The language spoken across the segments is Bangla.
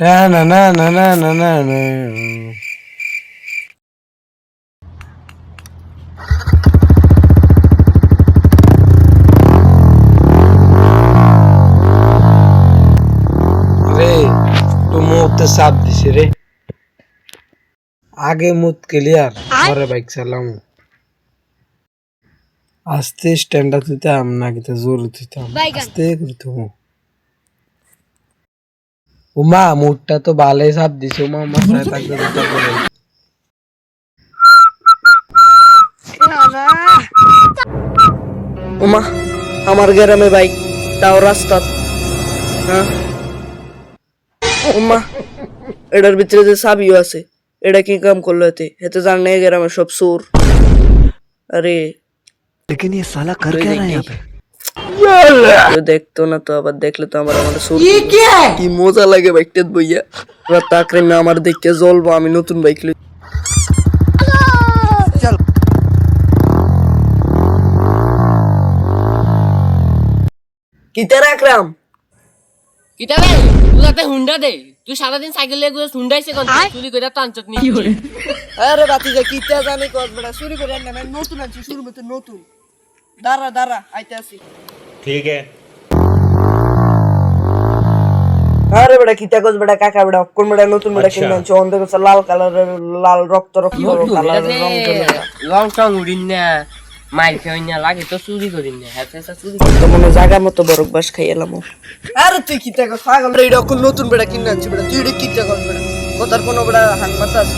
না না না না না না না না। রে তো মুহূর্তে চাপ দিছে রে, আগে মুত ক্লিয়ার পরে বাইক চালাম। আস্তে স্ট্যান্ডা তুইতাম না কিতা জোর তুইতাম, আস্তে করতাম। উমা মুডটা তো ভালোই চাপ দিছে, উমা মাথায় থাকতে দিতে পারে। উমা আমার গ্রামে বাইক, তাও রাস্তা। হ্যাঁ উমা, এটার ভিতরে যে চাবিও আছে, এটা কি কাম করলো? এতে এতে জান না গ্রামে সব চোর। আরে लेकिन ये साला कर क्या रहा है यहाँ पे? কেউ দেখতো না তো, আবার দেখলে তো আমার আমার চোর। কি মজা লাগে বাইকটা বইয়া, ওরা তাকরে আমার দেখে জ্বলবো। আমি নতুন বাইক লই। কিতা রাখলাম কিতা রে তুই যাতে হুন্ডা দে, তুই সারাদিন সাইকেল নিয়ে ঘুরে হুন্ডাইছে কোন চুরি করে তো আনচত নি। আরে বাতি যা কিতা জানি কস বেটা, চুরি করে আন না, নতুন আনছি শুরু মতো নতুন। দাঁড়া দাঁড়া আইতে আসি। ठीक है। আরে বেটা কিতা কস বেটা, কাকা বেটা কোন বেটা নতুন বেটা কিনে আনছো? অন্ধ কস লাল কালারের, লাল রক্ত রক্ত কালারের রং চলে। রং টং উড়িন না, মাইর খাই না, লাগে তো চুরি করিন না। হ্যাঁ চুরি তো মনে জায়গা মতো বরক বাস খাই এলাম। আরে তুই কিতা কস পাগল রে? এটা কোন নতুন বেটা কিনে আনছি বেটা, তুই এটা কিতা কস বেটা? কথার কোনো বেটা হাং মাথা আছে?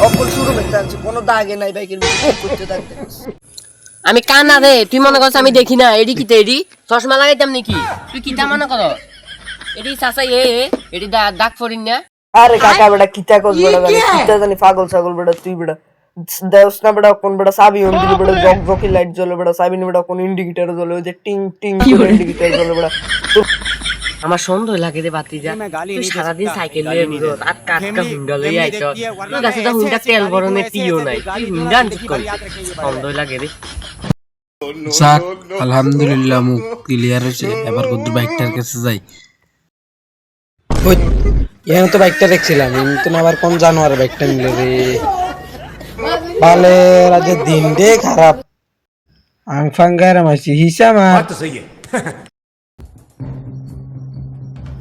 অকল শুরু মেতে আনছি, কোনো দাগে নাই বাইকের ভিতরে করতে থাকতে। আমি কানা রে, তুই মনে করছ আমি দেখি না? এডি কিতা এডি চশমা লাগাইতাম নাকি? তুই কিতা মনে কর? এডি চাচা এডি দাগ ফরিন না। আরে কাকা বেটা কিতা কস বেটা, কিতা জানি পাগল ছাগল বেটা তুই বেটা। দেওস না বেটা কোন বেটা চাবি অন দিলে বেটা জক জকি লাইট জ্বলে বেটা, চাবি নি বেটা কোন ইন্ডিকেটর জ্বলে, ওই যে টিং টিং করে ইন্ডিকেটর জ্বলে বেটা। আমার সন্দেহ লাগে রে বাতি যা, তুই সারাদিন সাইকেল নিয়ে ঘুরো আর কাটকা হুন্ডা লই আইছ। তোর কাছে তো হুন্ডা তেল ভরনে টিও নাই, তুই হুন্ডা আনছিস কোন? সন্দেহ লাগে রে। যাক আলহামদুলিল্লাহ মুখ ক্লিয়ার হয়েছে, এবার কত বাইকটার কাছে যাই। ওই এখানে তো বাইকটা দেখছিলাম, কিন্তু আবার কোন জানোয়ার বাইকটা নিলে রে। বালে রাজে দিন দে খারাপ, আং ফাঙ্গার মাসি হিসাব আর तो सही है।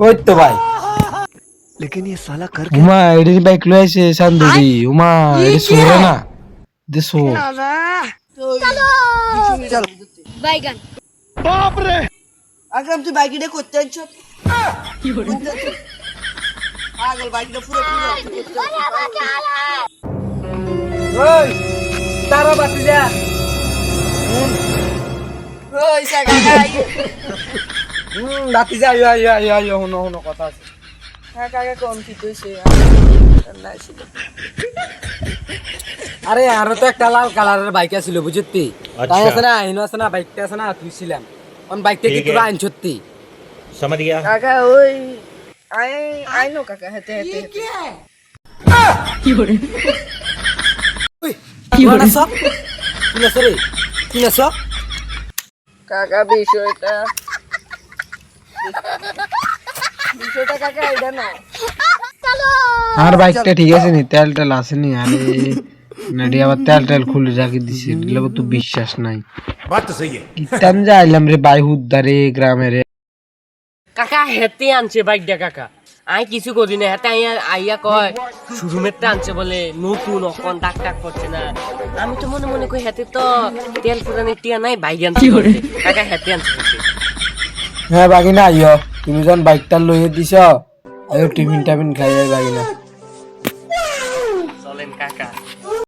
ওই তো ভাই लेकिन ये साला कर উমা এডি বাইক লই আইছে সান্দুরি। উমা এডি সোরে না দে সো বাইগান আকরাম তুই বাইকটা করতে আনছ? পাগল বাইকটা পুরো পুরো। ওই তারা বাতি যা। ওই সাগা গাই। রাতি যা আইও আইও আইও আইও হনো হনো কথা আছে। হ্যাঁ কাকা কোন কি কইছে? আরে আরো তো একটা লাল কালারের বাইক আছিল বুঝতি, তাই আছে না হিনো আছে না বাইকটা আছে না তুই ছিলাম কোন বাইকটা কি তোরা আইন সত্যি? समझ गया। কাকা ওই আই আই নো কাকা হেতে হেতে ওই কি বড় সব কি না রে কি না সব কাকা বিষয়টা কাকা এটা না। আর বাইকটা ঠিক আছে নি, তেল টেল আসেনি। আরে নাডি আবার তেল টেল খুলে রাখি দিছে, এগুলো তো বিশ্বাস নাই। बात तो सही है। কিতাম যা আইলাম রে বাই হুদ্দারে গ্রামে রে। কাকা হেতে আনছে বাইকটা কাকা, আই কিছু করি না। হেতে আইয়া কয় শোরুমেরটা আনছে বলে নতুন, অকন দাগ টাক করছে না। আমি তো মনে মনে কই হেতে তো তেল ফুরানের টিয়া নাই, বাইক আনছে কাকা। হেতে আনছে হেতে। হ্যাঁ বাগিনা আইও, তুমি যখন বাইকটা লইয়ে দিছ আইও টিফিন টাফিন খাই বাগিনা। চলেন কাকা।